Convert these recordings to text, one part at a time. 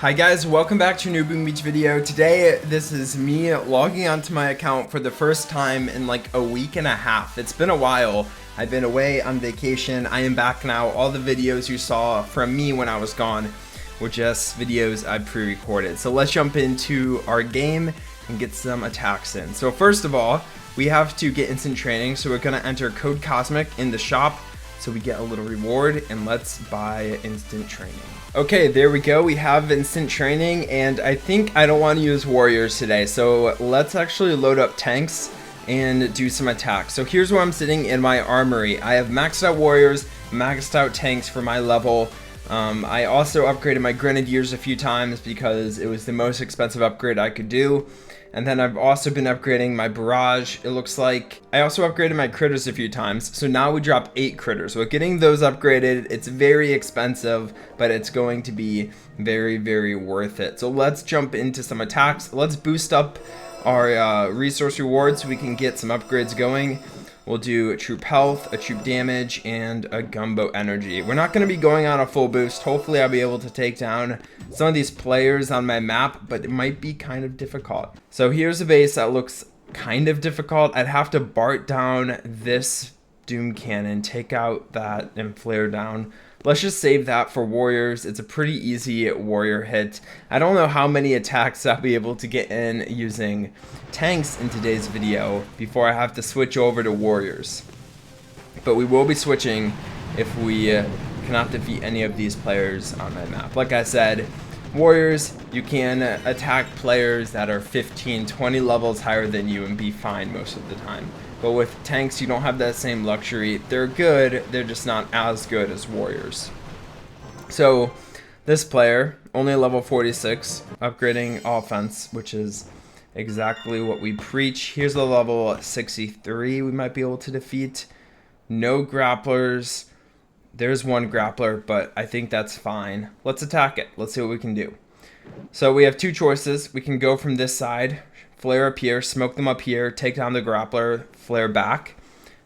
Hi guys, welcome back to a new Boom Beach video. Today, this is me logging onto my account for the first time in like a week and a half. It's been a while. I've been away on vacation. I am back now. All the videos you saw from me when I was gone were just videos I pre-recorded. So let's jump into our game and get some attacks in. So first of all, we have to get instant training. So we're gonna enter code Cosmic in the shop so we get a little reward, and let's buy instant training. Okay, there we go. We have instant training, and I think I don't want to use warriors today. So let's actually load up tanks and do some attacks. So here's where I'm sitting in my armory. I have maxed out warriors, maxed out tanks for my level. I also upgraded my grenadiers a few times because it was the most expensive upgrade I could do. And then I've also been upgrading my barrage. It looks like I also upgraded my critters a few times. So now we drop 8 critters. With getting those upgraded, it's very expensive, but it's going to be very, very worth it. So let's jump into some attacks. Let's boost up our resource rewards so we can get some upgrades going. We'll do a troop health, a troop damage, and a gumbo energy. We're not going to be going on a full boost. Hopefully I'll be able to take down some of these players on my map, but it might be kind of difficult. So here's a base that looks kind of difficult. I'd have to BART down this doom cannon, take out that, and flare down. Let's just save that for warriors. It's a pretty easy warrior hit. I don't know how many attacks I'll be able to get in using tanks in today's video before I have to switch over to warriors. But we will be switching if we cannot defeat any of these players on my map. Like I said, warriors, you can attack players that are 15, 20 levels higher than you and be fine most of the time. But with tanks, you don't have that same luxury. They're good, they're just not as good as warriors. So this player, only level 46, upgrading offense, which is exactly what we preach. Here's a level 63 we might be able to defeat. No grapplers. There's one grappler, but I think that's fine. Let's attack it. Let's see what we can do. So we have two choices. We can go from this side, flare up here, smoke them up here, take down the grappler, flare back.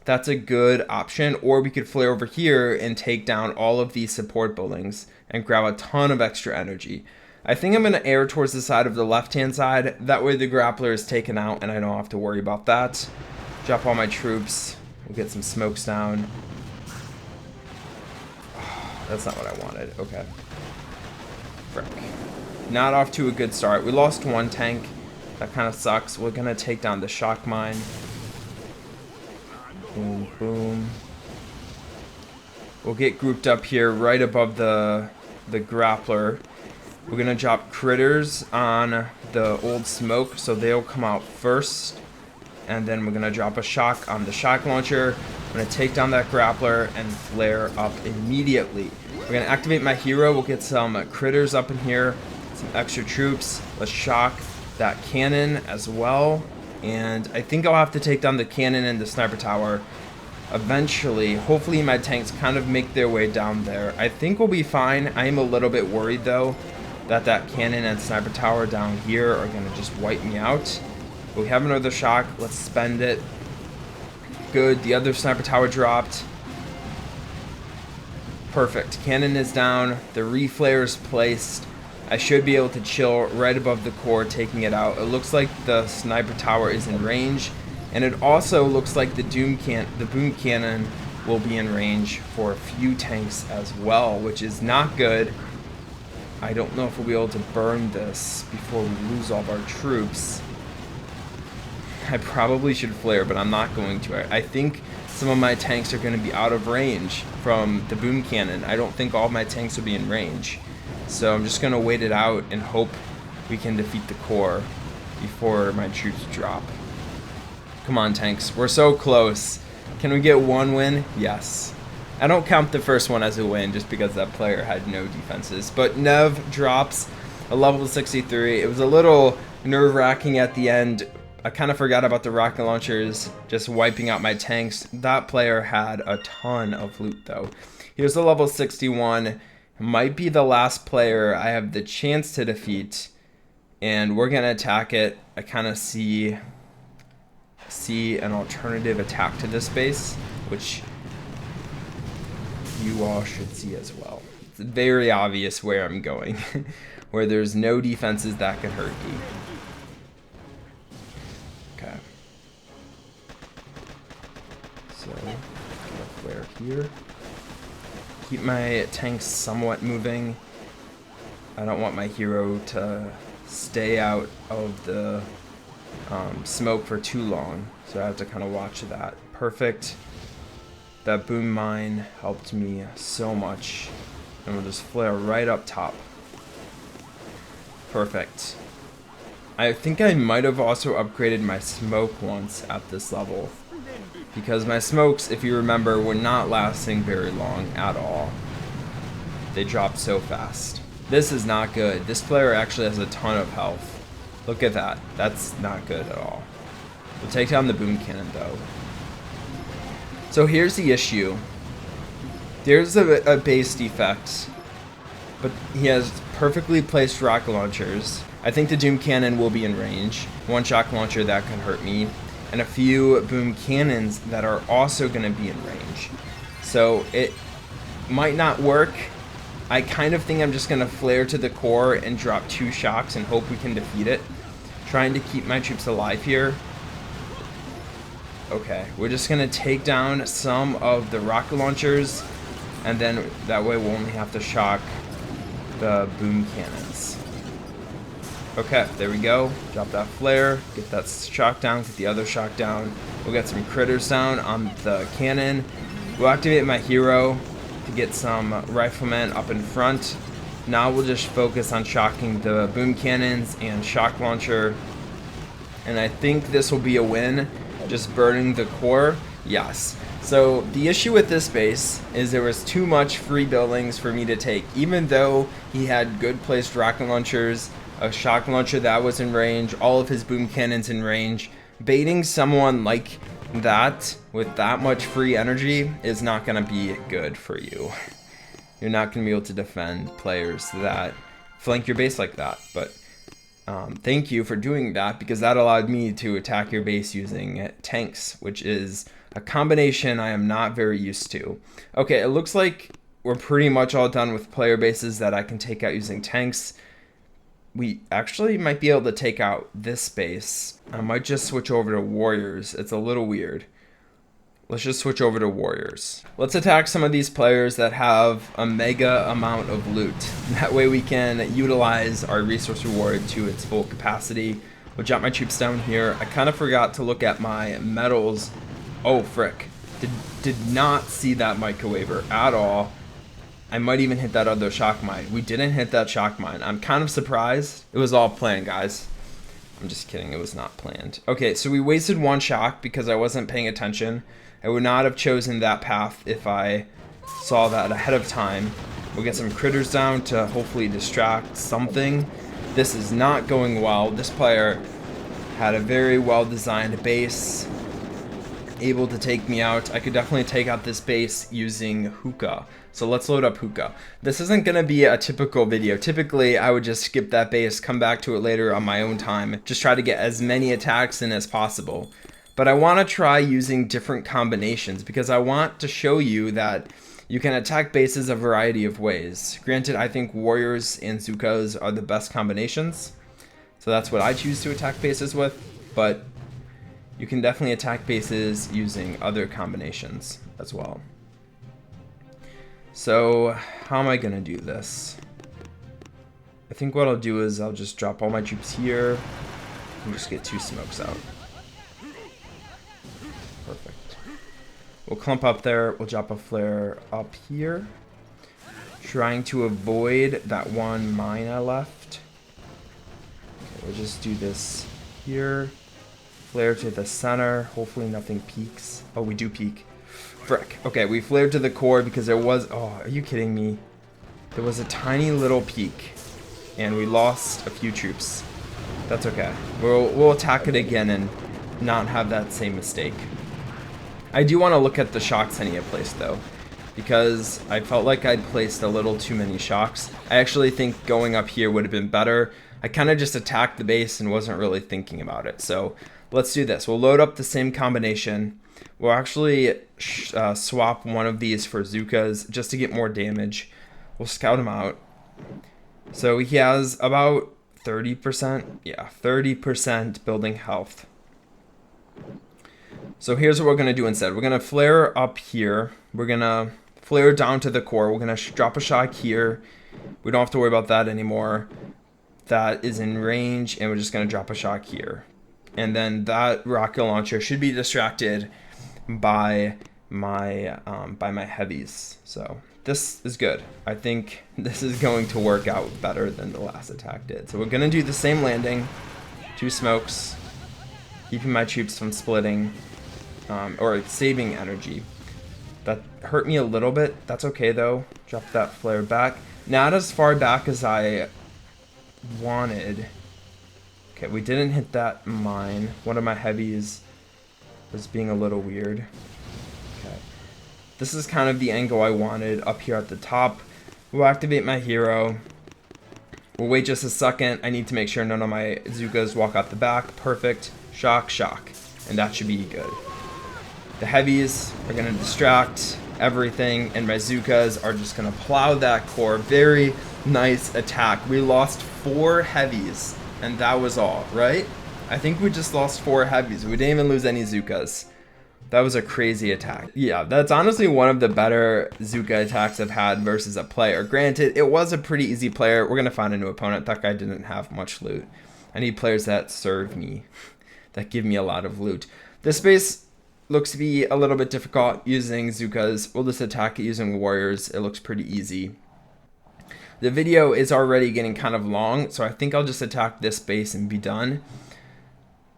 That's a good option. Or we could flare over here and take down all of these support buildings and grab a ton of extra energy. I think I'm going to err towards the side of the left-hand side. That way the grappler is taken out and I don't have to worry about that. Drop all my troops. We'll get some smokes down. That's not what I wanted. Okay. Frick. Not off to a good start. We lost one tank. That kind of sucks. We're going to take down the shock mine. Boom, boom. We'll get grouped up here right above the grappler. We're going to drop critters on the old smoke, so they'll come out first. And then we're going to drop a shock on the shock launcher. I'm going to take down that grappler and flare up immediately. We're going to activate my hero. We'll get some critters up in here, some extra troops. Let's shock that cannon as well. And I think I'll have to take down the cannon and the sniper tower eventually. Hopefully my tanks kind of make their way down there. I think we'll be fine. I am a little bit worried though that that cannon and sniper tower down here are going to just wipe me out. But we have another shock. Let's spend it. Good. The other sniper tower dropped. Perfect. Cannon is down. The reflare is placed. I should be able to chill right above the core, taking it out. It looks like the sniper tower is in range, and it also looks like the boom cannon will be in range for a few tanks as well, which is not good. I don't know if we'll be able to burn this before we lose all of our troops. I probably should flare, but I'm not going to. I think some of my tanks are going to be out of range from the boom cannon. I don't think all of my tanks will be in range. So I'm just going to wait it out and hope we can defeat the core before my troops drop. Come on, tanks. We're so close. Can we get one win? Yes. I don't count the first one as a win just because that player had no defenses. But Nev drops a level 63. It was a little nerve-wracking at the end. I kind of forgot about the rocket launchers just wiping out my tanks. That player had a ton of loot though. Here's a level 61. Might be the last player I have the chance to defeat, and we're gonna attack it. I kind of see an alternative attack to this base, which you all should see as well. It's very obvious where I'm going. where there's no defenses that can hurt me. Okay. So, get a flare here. Keep my tanks somewhat moving. I don't want my hero to stay out of the smoke for too long, so I have to kind of watch that. Perfect. That boom mine helped me so much. And we'll just flare right up top. Perfect. I think I might have also upgraded my smoke once at this level, because my smokes, if you remember, were not lasting very long at all. They dropped so fast. This is not good. This player actually has a ton of health. Look at that. That's not good at all. We'll take down the boom cannon though. So here's the issue. There's a base defect, but he has perfectly placed rocket launchers. I think the Doom Cannon will be in range. One shock launcher that can hurt me, and a few boom cannons that are also going to be in range. So it might not work. I kind of think I'm just going to flare to the core and drop 2 shocks and hope we can defeat it. Trying to keep my troops alive here. Okay, we're just going to take down some of the rocket launchers, and then that way we'll only have to shock the boom cannons. Okay, there we go. Drop that flare, get that shock down, get the other shock down. We'll get some critters down on the cannon. We'll activate my hero to get some riflemen up in front. Now we'll just focus on shocking the boom cannons and shock launcher. And I think this will be a win. Just burning the core. Yes. So the issue with this base is there was too much free buildings for me to take. Even though he had good placed rocket launchers, a shock launcher that was in range, all of his boom cannons in range, baiting someone like that with that much free energy is not going to be good for you. You're not going to be able to defend players that flank your base like that. But thank you for doing that, because that allowed me to attack your base using tanks, which is a combination I am not very used to. Okay, it looks like we're pretty much all done with player bases that I can take out using tanks. We actually might be able to take out this base. I might just switch over to warriors. It's a little weird. Let's just switch over to warriors. Let's attack some of these players that have a mega amount of loot. That way we can utilize our resource reward to its full capacity. We'll jump my troops down here. I kind of forgot to look at my medals. Oh, frick. Did not see that microwaver at all. I might even hit that other shock mine. We didn't hit that shock mine. I'm kind of surprised. It was all planned, guys. I'm just kidding. It was not planned. Okay, so we wasted 1 shock because I wasn't paying attention. I would not have chosen that path if I saw that ahead of time. We'll get some critters down to hopefully distract something. This is not going well. This player had a very well-designed base, able to take me out. I could definitely take out this base using hookah. So let's load up hookah. This isn't going to be a typical video. Typically, I would just skip that base, come back to it later on my own time, just try to get as many attacks in as possible. But I want to try using different combinations because I want to show you that you can attack bases a variety of ways. Granted, I think warriors and Zookas are the best combinations, so that's what I choose to attack bases with, but you can definitely attack bases using other combinations as well. So how am I going to do this? I think what I'll do is I'll just drop all my troops here and just get 2 smokes out. Perfect. We'll clump up there. We'll drop a flare up here, trying to avoid that 1 mine I left. Okay, we'll just do this here. Flare to the center. Hopefully nothing peaks. Oh, we do peak. Frick. Okay, we flared to the core because there was... Oh, are you kidding me? There was a tiny little peak, and we lost a few troops. That's okay. We'll attack it again and not have that same mistake. I do want to look at the shocks I need to place, though, because I felt like I'd placed a little too many shocks. I actually think going up here would have been better. I kind of just attacked the base and wasn't really thinking about it. So let's do this. We'll load up the same combination. We'll actually swap one of these for Zookas just to get more damage. We'll scout them out. So he has about 30%, yeah, 30% building health. So here's what we're going to do instead. We're going to flare up here. We're going to flare down to the core. We're going to drop a shock here. We don't have to worry about that anymore. That is in range, and we're just going to drop a shock here. And then that rocket launcher should be distracted by my heavies. So this is good. I think this is going to work out better than the last attack did. So we're going to do the same landing. 2 smokes. Keeping my troops from splitting. Or saving energy. That hurt me a little bit. That's okay though. Drop that flare back. Not as far back as I wanted. Okay, we didn't hit that mine. One of my heavies was being a little weird. Okay. This is kind of the angle I wanted up here at the top. We'll activate my hero. We'll wait just a second. I need to make sure none of my Zukas walk out the back. Perfect. Shock, shock. And that should be good. The heavies are going to distract everything, and my Zukas are just going to plow that core. Very nice attack. We lost 4 heavies, and that was all, right? I think we just lost 4 heavies. We didn't even lose any Zukas. That was a crazy attack. Yeah, that's honestly one of the better Zuka attacks I've had versus a player. Granted, it was a pretty easy player. We're going to find a new opponent. That guy didn't have much loot. I need players that serve me, that give me a lot of loot. This base looks to be a little bit difficult using Zukas. We'll just attack it using warriors. It looks pretty easy. The video is already getting kind of long, so I think I'll just attack this base and be done.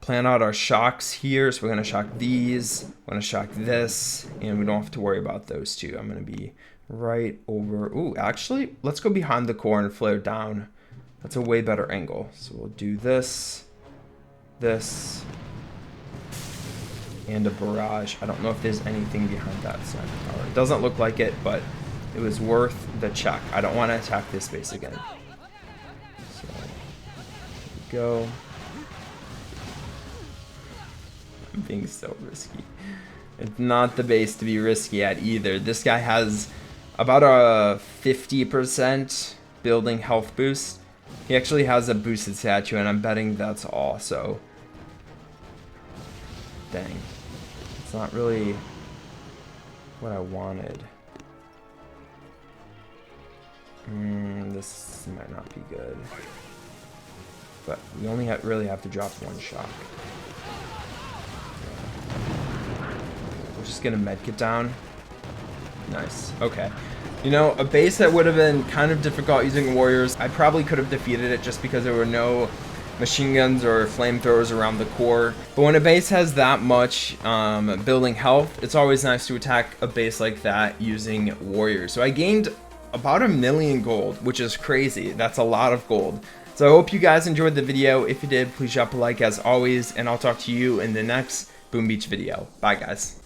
Plan out our shocks here. So we're going to shock these. We're going to shock this, and we don't have to worry about those two. I'm going to be right over. Ooh, actually, let's go behind the core and flare down. That's a way better angle. So we'll do this, this, and a barrage. I don't know if there's anything behind that sniper tower. It doesn't look like it, but it was worth the check. I don't want to attack this base again. So, here we go. I'm being so risky. It's not the base to be risky at either. This guy has about a 50% building health boost. He actually has a boosted statue, and I'm betting that's all, so dang. It's not really what I wanted. This might not be good. But we only really have to drop 1 shock. We're just gonna medkit down. Nice. Okay. You know, a base that would have been kind of difficult using warriors, I probably could have defeated it just because there were no machine guns or flamethrowers around the core. But when a base has that much building health, it's always nice to attack a base like that using warriors. So I gained about 1 million gold, which is crazy. That's a lot of gold. So I hope you guys enjoyed the video. If you did, please drop a like as always, and I'll talk to you in the next Boom Beach video. Bye guys.